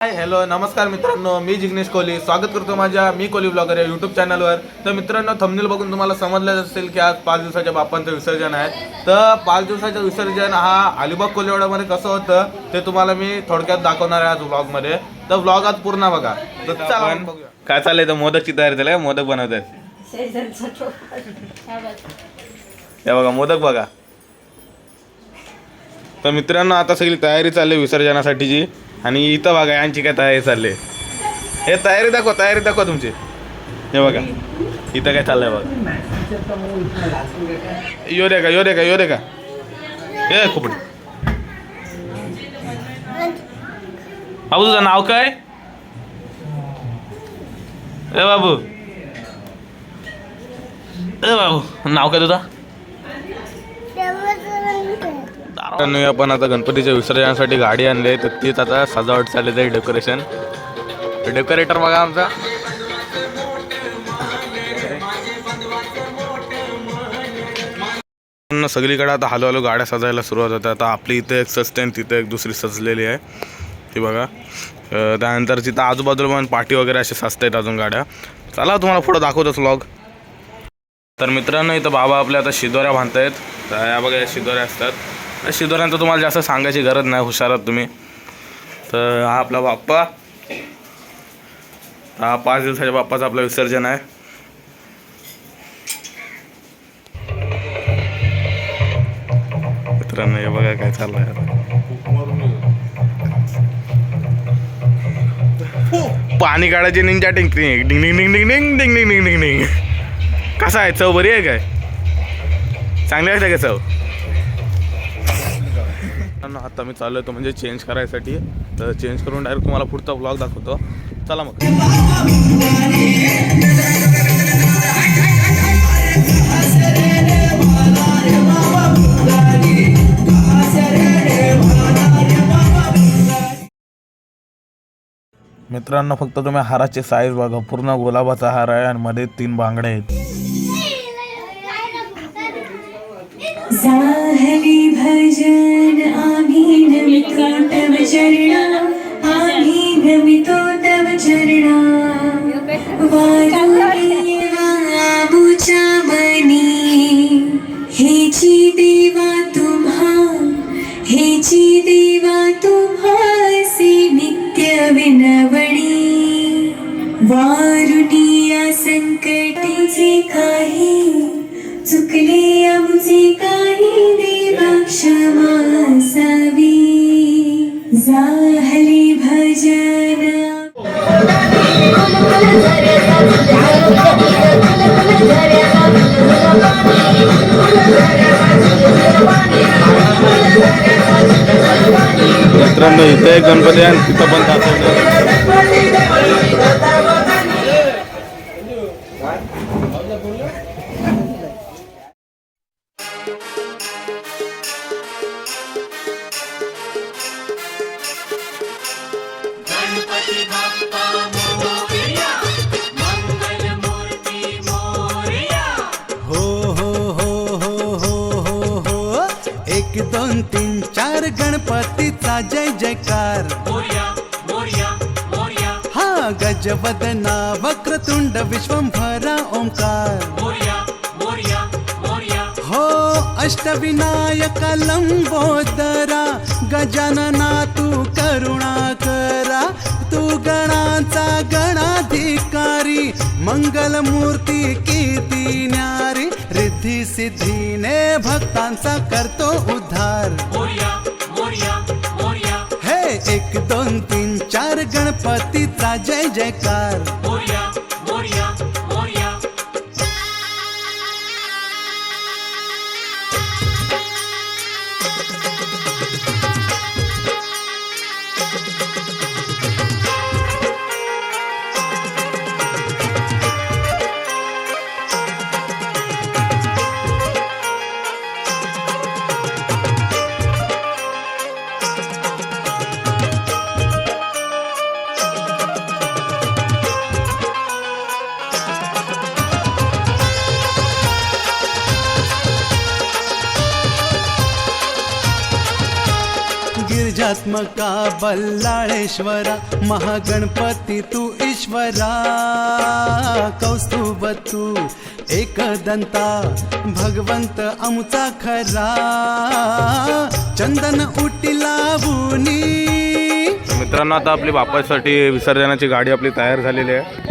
Hello नमस्कार मित्रांनो, मी जिग्नेश कोहली स्वागत करतो माझ्या मी कोहली ब्लॉगर या यूट्यूब चॅनलवर. तर मित्रांनो, थंबनेल बघून तुम्हाला समजलं असेल की आज 5 दिवसाच्या बाप्पांचं विसर्जन आहे. तर 5 दिवसाचं विसर्जन हा अलिबाग कोल्हेवाड्यामध्ये कसं होतं ते तुम्हाला मी थोडक्यात दाखवणार आहे आज व्लॉगमध्ये. तर व्लॉग आज पूर्ण बघा. तर चला बघूया काय चाललंय. तर मोदकची तयारी झाली, मोदक बनवत आहेत. हे बघा मोदक बघा. तर मित्रांनो, आता सगळी तयारी चालली विसर्जनासाठीची. आणि इथं बघा यांची काय तयारी चालली. हे तयारी दाखवा तुमची. हे बघा इथं काय चाललंय बघा. यो रे का हे खुपडी. बाबू तुझं नाव काय? ए बाबू नाव काय तुझं? आपण आता गणपतीच्या विसर्जनासाठी गाडी आणली, तर तीच आता सजावट चालली आहे. डेकोरेटर बघा आमचा. सगळीकडे आता हळूहळू गाड्या सजायला सुरुवात होतात. आता आपली इथे एक सजते आणि तिथे एक दुसरी सजलेली आहे ती बघा. त्यानंतर तिथं आजूबाजूला पण पाठी वगैरे असे सजतायत अजून गाड्या. चला तुम्हाला पुढं दाखवतोच व्लॉग. तर मित्रांनो, इथं बाबा आपल्या आता शिदोऱ्या बांधतायत. तर या बघा या शिदोऱ्या असतात. शिदोऱ्यांचं तुम्हाला जास्त सांगायची गरज नाही, हुशार आहात तुम्ही. तर हा आपला बाप्पा, हा 5 दिवसाच्या बाप्पाचं आपलं विसर्जन आहे. मित्रांनो हे बघा काय चाललंय. पाणी काढायची निंजा टिंग डिंग डिंग डिंग डिंग डिंग डिंग डिंग डिंग डिंग डिंग. कसा आहे चव? बरी आहे काय? चांगली आहे का चव? आता मी चालू आहे म्हणजे चेंज करायसाठी. तर चेंज करून डायरेक्ट तुम्हाला पुढचा व्लॉग दाखवतो. चला मग. मित्रांनो, फक्त तुम्ही हाराची साईज बघा. पूर्ण गुलाबाचा हार आहे आणि मध्ये 3 बांगड्या आहेत. साहली भजन आम्ही नमितो तव चरणा, आम्ही नमितो तव चरणा. वारुणी वाबुचा मनी, हेची देवा तुम्हासी नित्य विनवणी. वारुणी संकटीचे काही चुकले आमचे काही, देवा क्षमा असावी. झाले भजन मित्रांनो, इथे एक गणपती आहे तिथं पण दाखवतो. एक दोन तीन चार गणपतीचा जय जयकार. हा गजवदना वक्रतुंड विश्वंभरा ओंकार. हो अष्टविनायका लंबोदरा, गजानना तू करुणा करा. तू गणांचा गणाधिकारी, मंगलमूर्ती कीर्ती न्यारी. रिद्धी सिद्धीने भक्तांचा करतो उद्धार. हे 1 2 3 4 गणपतीचा जय जयकार. त्रिगुणात्मका बल्लाळेश्वरा महागणपती तू ईश्वरा कौस्तुभ तू एकदंता भगवंत आमचा खरा चंदन उटी लावूनी. तर मित्रांनो आता आपली बाप्पासाठी विसर्जनाची गाडी आपली तयार झालेली आहे.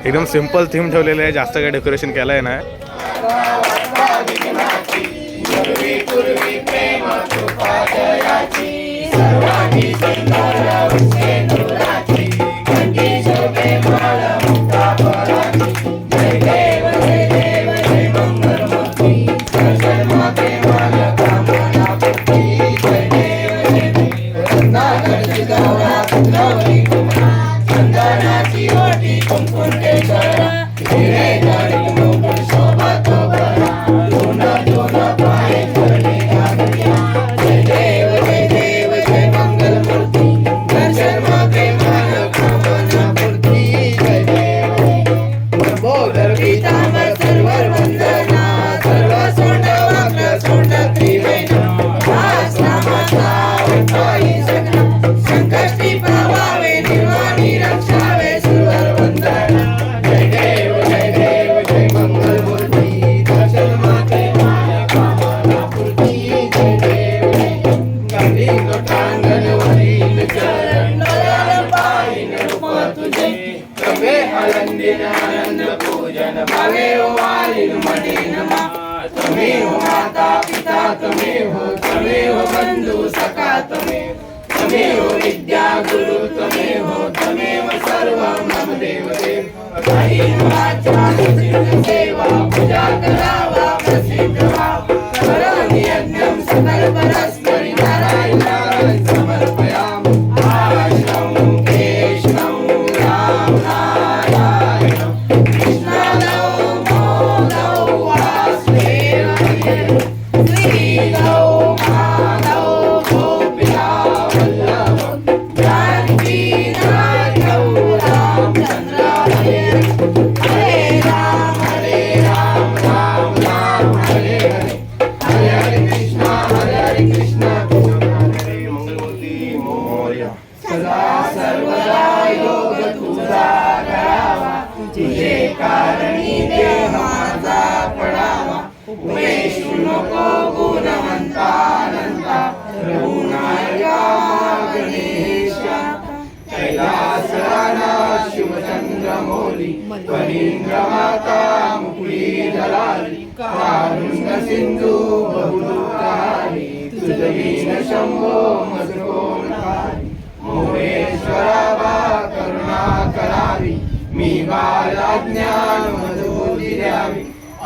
एकदम सिंपल थीम ठेवलेलं आहे, जास्त काही डेकोरेशन केलं आहे नाही.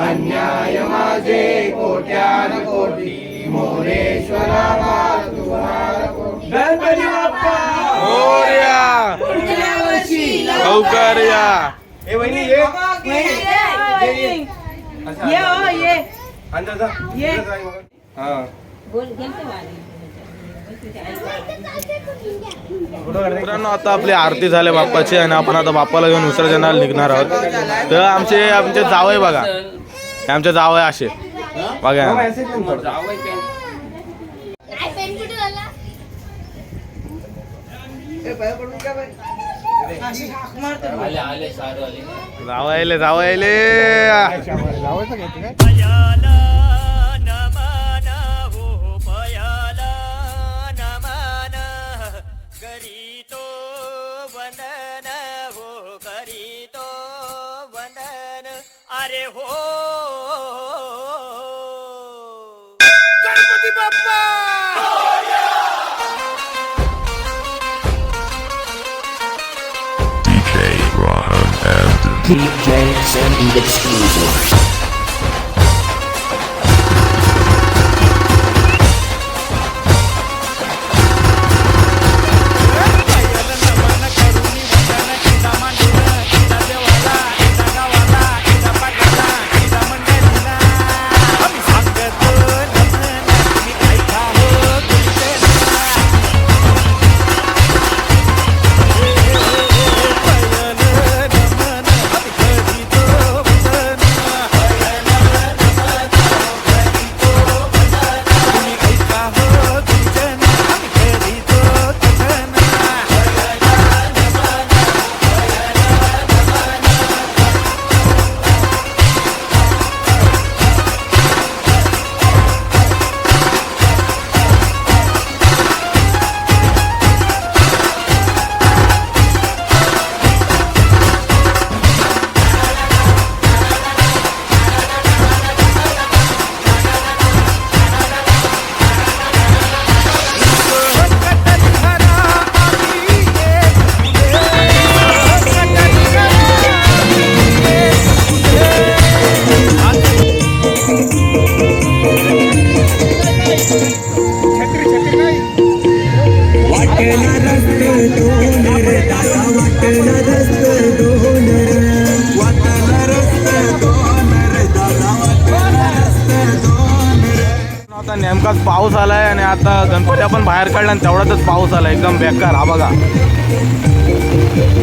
अन्याय माझे कोट्यान कोटी मोरेश्वरा गणपती बाप्पा मोरया लवकर या. ए वहिनी ये अंदर जा हां मित्रांनो आता आपली आरती झाली बाप्पाची आणि आपण आता बाप्पाला घेऊन विसर्जनाला निघणार आहोत. तर आमचे जावई बघा, हे आमचे जावई असे बघा. जावयाले अरे हो Ganpati Bappa DJ Sandy Exclusive. आता नेमकाच पाऊस आलाय आणि आता गणपती आपण बाहेर काढला आणि तेवढ्यातच पाऊस आला एकदम बेकार. हा बघा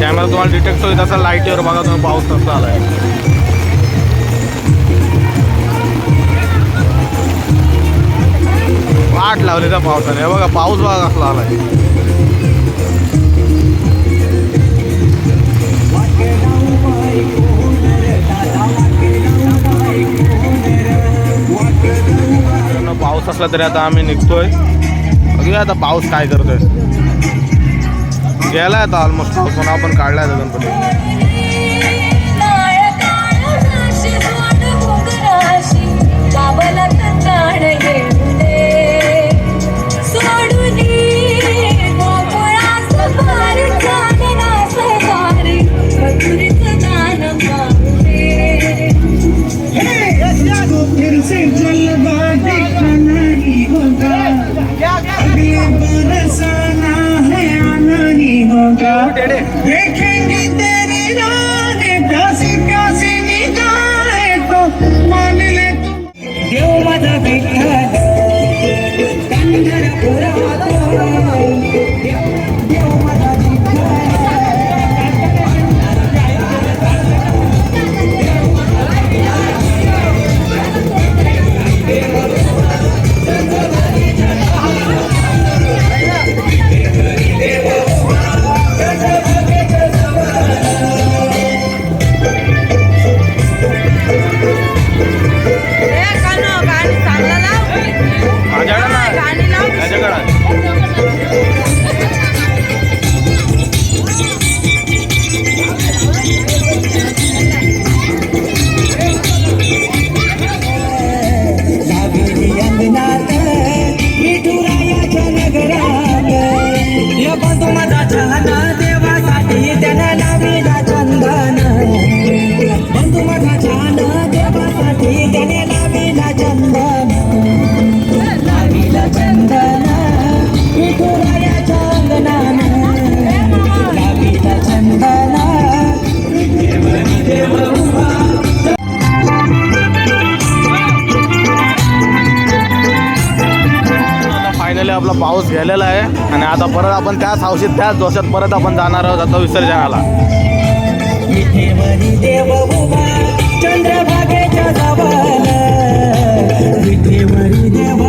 कॅमेरा तुम्हाला डिटेक्ट होईल तसा लाईटीवर बघा तुम्ही पाऊस कसा आलाय. वाट लावली त्या पावसाने. हे बघा पाऊस बघा कसला आलाय. पाऊस असला तरी आता आम्ही निघतोय. बघूया आता पाऊस काय करतोय. गेलाय आता ऑलमोस्ट पाऊस पण आपण काढलाय गणपती. देखेंगे तेरी राहें प्यासी प्यासी निगाहें तो मान ले तू. देव माझा विठ्ठल पंढरपुरात देव माझा आपला पाऊस गेलेला आहे आणि आता परत आपण त्याच हौशीत त्याच जोशात परत आपण जाणार आहोत आता विसर्जनाला. चंद्रभागेच्या जवळ विठेवरी देव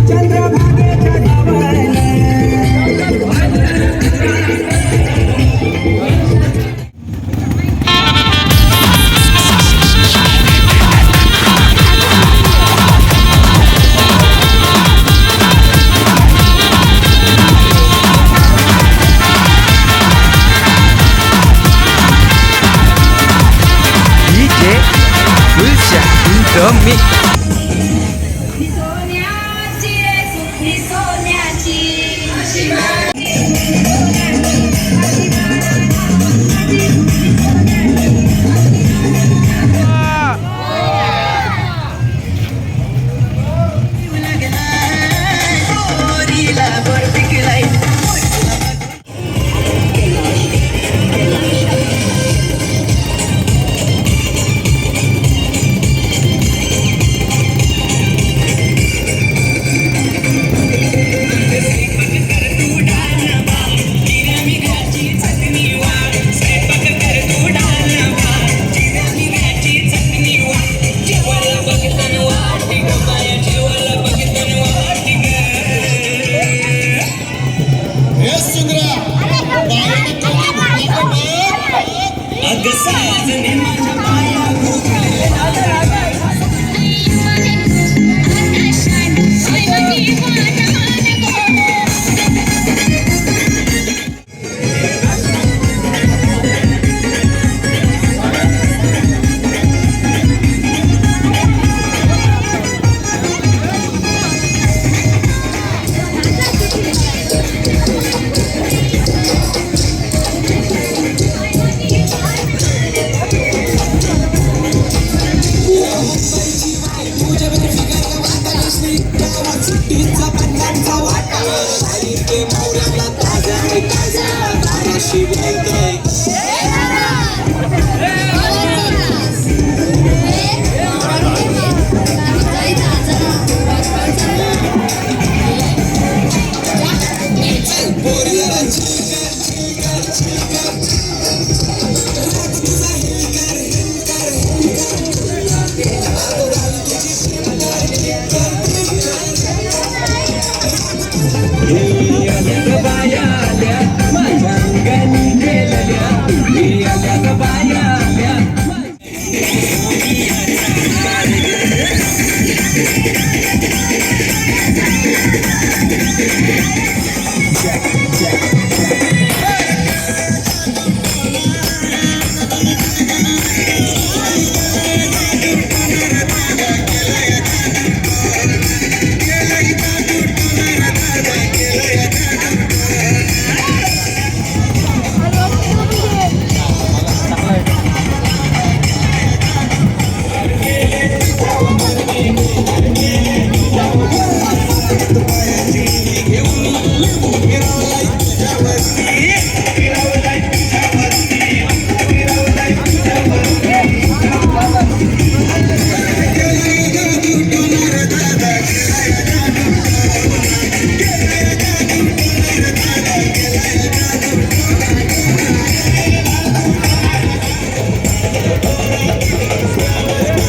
चंद्रभागेच्या जवळ. Ultra in the mix.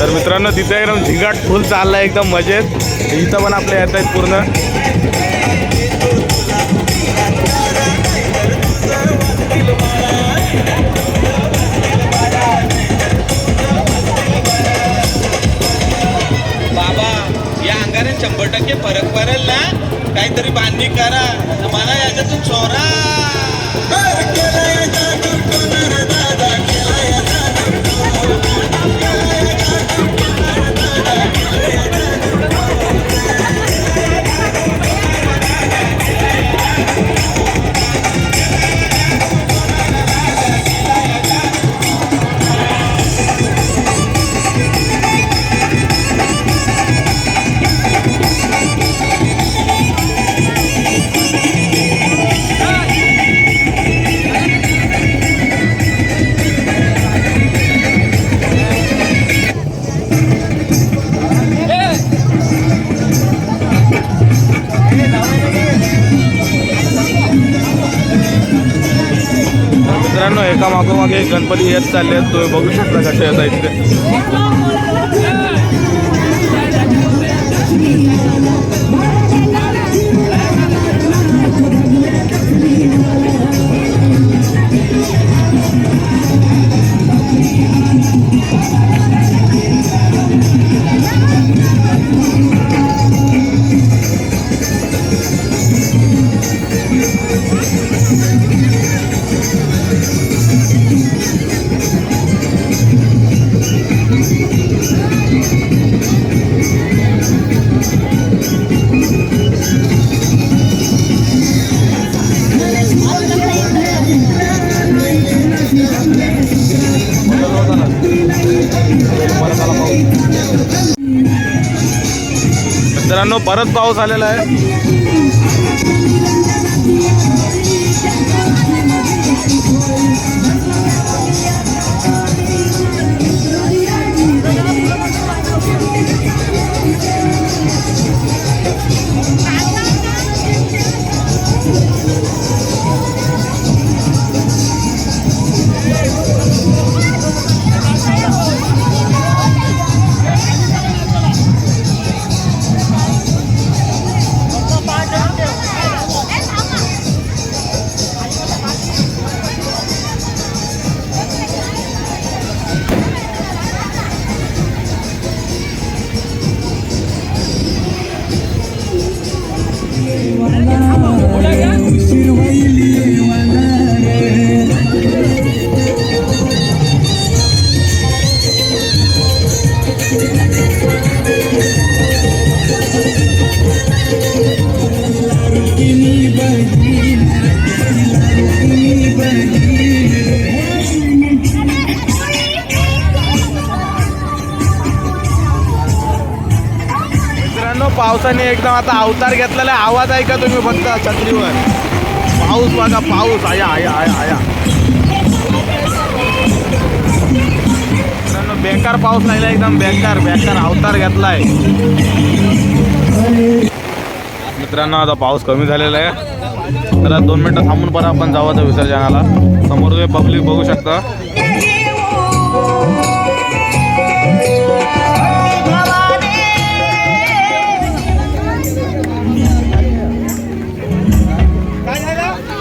तर मित्रांनो तिथे एकदम झिंगाट फुल चाललाय एकदम मजेत. इथं पण आपले येत आहेत पूर्ण. बाबा या अंगाने 100% फरक पडेल ना. काहीतरी बांधणी करा मला याच्यातून चोरा. मित्रांनो एका मागोमागे एक गणपती येत चालले आहेत. तुम्ही बघू शकता कसे येत आहेत ते. मित्रांनो परत पाऊस आलेला आहे. पावसाने एकदम आता अवतार घेतलेला आहे. आवाज ऐका तुम्ही फक्त छत्रीवर. पाऊस बघा पाऊस. आया आया आया आया. मित्रांनो बेकार पाऊस लागला एकदम बेकार बेकार अवतार घेतलाय. मित्रांनो आता पाऊस कमी झालेला आहे. तर 2 मिनटं थांबून परत आपण जाऊ आता विसर्जनाला. समोर तुम्ही पब्लिक बघू शकता.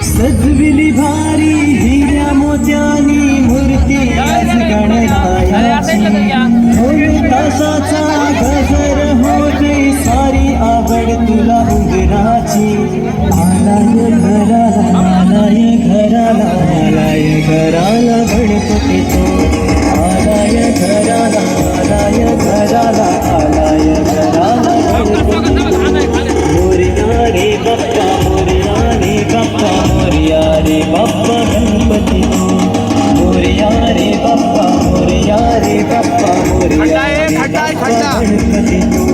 सजविली भारी हिऱ्या मोत्यानी मूर्ती आज गणरायाची. ताशाचा गजर होते सारी आवड तुला उदराची. आलाय घराला आलाय घराला आलाय घराला गणपती तो. आलाय घराला आलाय घराला आलाय घराला गणपती तो. मोरया रे बाप्पा मोरया रे बाप्पा मोरया रे बाप्पा गणपती तो. मोरया रे बाप्पा मोरया रे बाप्पा मोरया रे बाप्पा गणपती तो.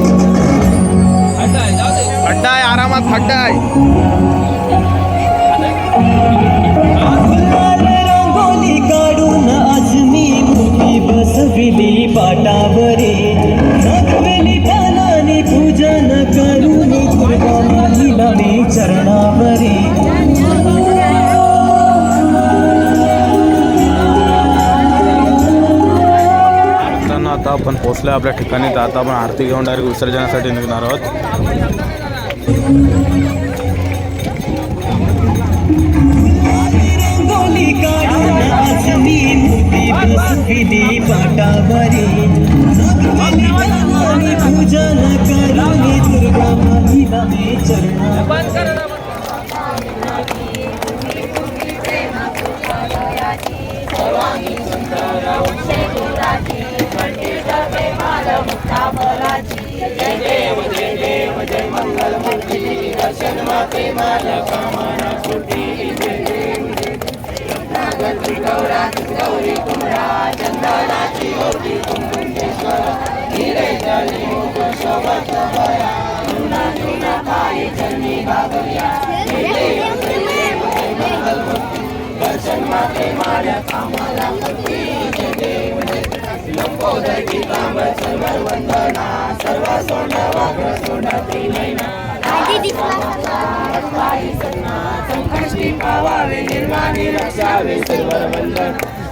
खड्डा आहे, आरामात खड्डा आहे. रांगोळी काढून आज मी मूर्ती बसविली पाटावरी. नकवेली पानाने पूजन करून दुर्गा माईला मी चरणावरी. मित्रांनो आता आपण पोहोचलो आपल्या ठिकाणी. तर आता आपण आरती घेऊन डायरेक्ट विसर्जनासाठी निघणार आहोत. रांगोळी काढून आज मी मूर्ती बसविली पाटावरी. नकवेली पानाने पूजन करून दुर्गा माईला मी चरणावरी.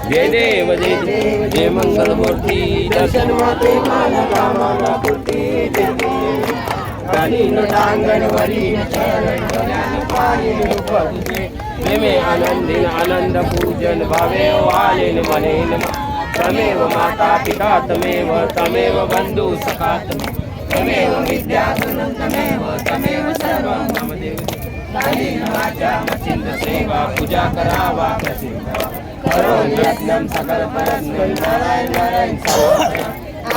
जय देव जय देव जय मंगलमूर्ती दर्शन माते माला कामना पूर्ती. कालीन टांगणवरी चरण पाणी रूप तुझे. प्रेमे आनंदीन आनंद पूजन भावे वालेन मनेन. तमेव माता पिता तमेव बंधु सखा तमेव विद्या तमेव सर्वं मम देव. कालीन वाचा मचिंद सेवा पूजा करावा प्रसिद्ध. करो यज्ञं सकल परस्मै नारायण नारायण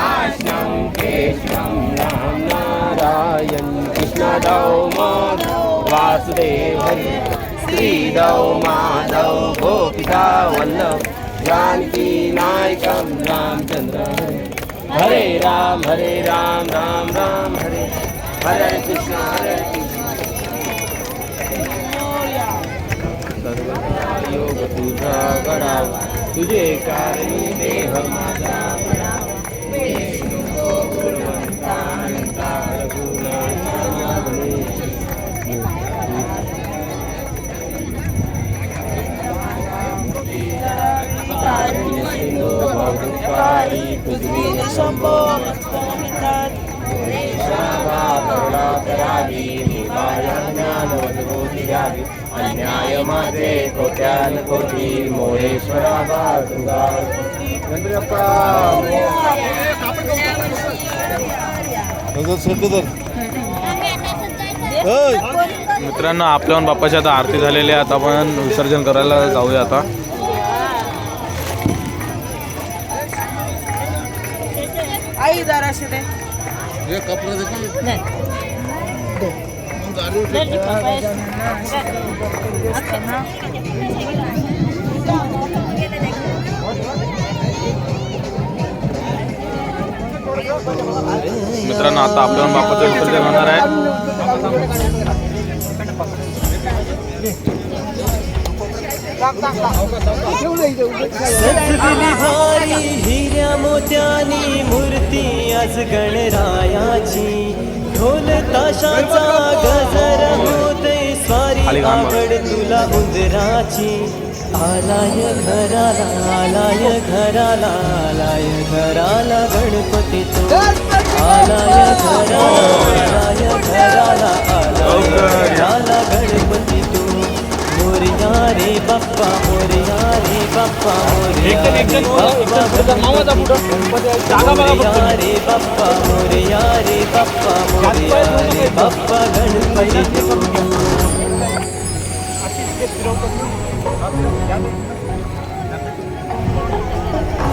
आश्रम केशवं राम नारायण. कृष्ण दामोदर वासुदेव हरि. श्री माधव गोपिका वल्लभ. जानकी नायकं रामचंद्र हरे राम राम राम हरे हरे कृष्ण सर्वदा योग तुझा गडावा. तुझे कारणी देह माझा पडावा. विष्णु गुणवंता अनंता रघुनाथा गणेश. सिंधू भवदुपारी पृथ्वी संभव अन्याय माझे कोट्यान कोटी मोरेश्वरा बाळगुंगा. मित्रांनो आपल्याहून बाप्पाची आता आरती झालेली आहे. आता आपण विसर्जन करायला जाऊया आता. आई जराशी दे. मित्रांनो आता आपल्याहून बाप्पाचं विसर्जन होणार आहे. सजविली भारी हिऱ्या मोत्यानी मूर्ती आज गणरायाची. ढोल ताशाचा गजर होते स्वारी तुला उंदराची आलाय घराला आलाय घराला आलाय घराला गणपती तो आलाय घराला आलाय घराला गणपती तो मोरया रे बाप्पा मोरया रे बाप्पा मोरया रे बाप्पा रे बाप्पा मोरया रे बाप्पा गणपती तो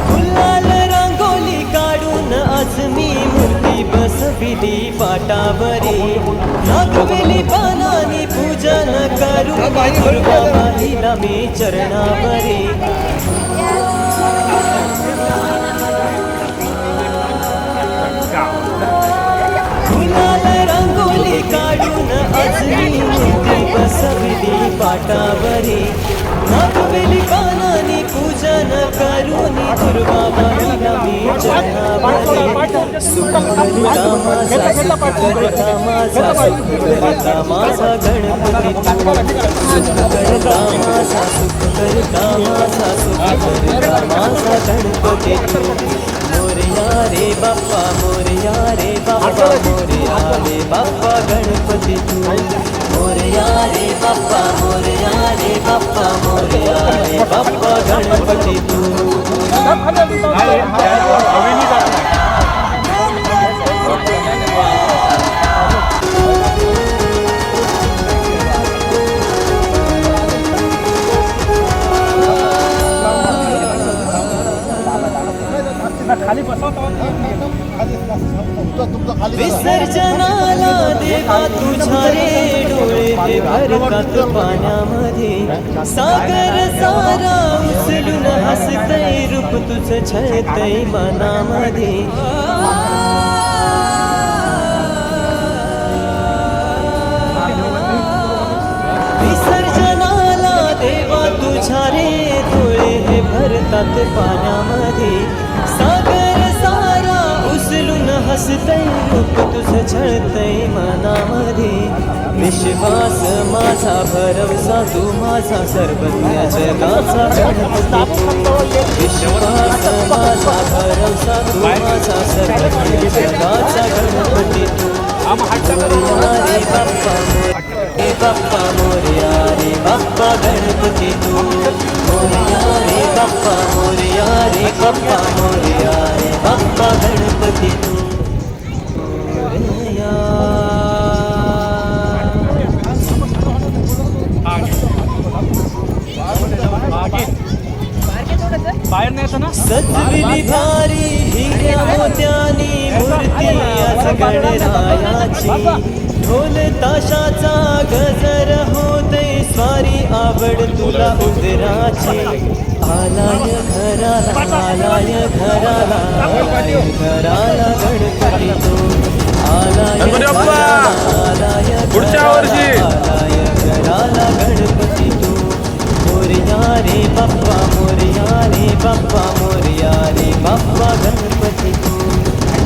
गुलाल रांगोली काढून आज मी मूर्ती बसविली पाटावरी नागवेली पानानी पूजन करू दुर्गा माईला मी चरणावरी गुलाल रांगोली काढून आज मी मूर्ती बसविली पाटावरी नागवेली पानानी पूजन करून दुर्गा माईला मी चरणावरी सुखकर्ता माझा सुखकर्ता माझा सुखकर्ता माझा गणपती सुखकर्ता माझा सुखकर्ता माझा सुखकर्ता माझा गणपती मोरया रे बाप्पा मोरया रे बाप्पा मोरया रे बाप्पा गणपती तू मोरया रे बाप्पा मोरया रे बाप्पा मोरया रे बाप्पा गणपती तू विसर्जनाला देवा तुझ्या रे डोळे ते भरतात पाण्यामध्ये सागर सारा उचलून हसतय रूप तुझं छळतय मनामध्ये विसर्जनाला देवा तुझ्या रे डोळे हे भरतात पाण्यामध्ये सागर सारा उचलून हसतय रूप तुझं छळतय मनामध्ये विश्वास माझा भरवसा तू माझा सर्वज्ञ जगाचा गणपती विश्वास माझा भरवसा तू माझा सर्वज्ञ जगाचा गणपती तू मोरया रे बाप्पा मोरया रे बाप्पा गणपती तू मोरया रे बाप्पा मोरया रे बाप्पा मोरया रे बाप्पा गणपती तू मोरया सजविली भारी हिऱ्या मोत्यानी मूर्ती आज गणरायाची ढोल ताशाचा गजर होते स्वारी आवड तुला उंदराची आलाय घराला आलाय घराला आलाय घराला गणपती तो आलाय घराला आलाय घराला गणपती तो मोरया रे बाप्पा मोरया रे बाप्पा मोरया रे बाप्पा गणपती तू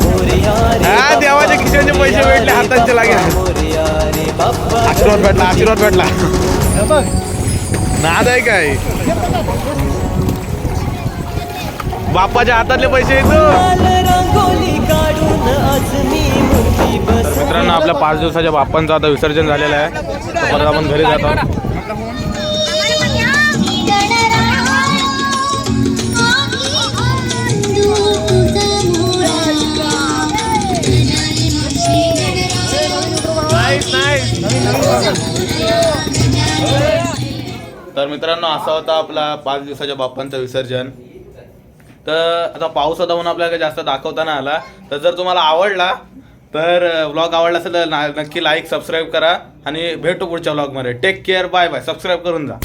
मोरया रे देवाच्या खिशाचे पैसे भेटले हाताचे लागे मोरया रे बाप्पा आशीर्वाद भेटला नाद आहे काय बाप्पाच्या हातातले पैसे येतो रंगोली काढून आज मी मूर्ती बस मित्रांनो आपल्या 5 दिवसाच्या बाप्पांचं आता विसर्जन झालेलं आहे परत आपण घरी जातो तर मित्रांनो असा होता आपला 5 दिवसाच्या बाप्पांचं विसर्जन. तर आता पाऊस होता म्हणून आपल्याला जास्त दाखवता नाही आला. तर जर तुम्हाला आवडला तर व्लॉग आवडला असेल तर नक्की लाईक सबस्क्राईब करा आणि भेटू पुढच्या व्लॉगमध्ये. Take care, bye bye. Subscribe करून जा.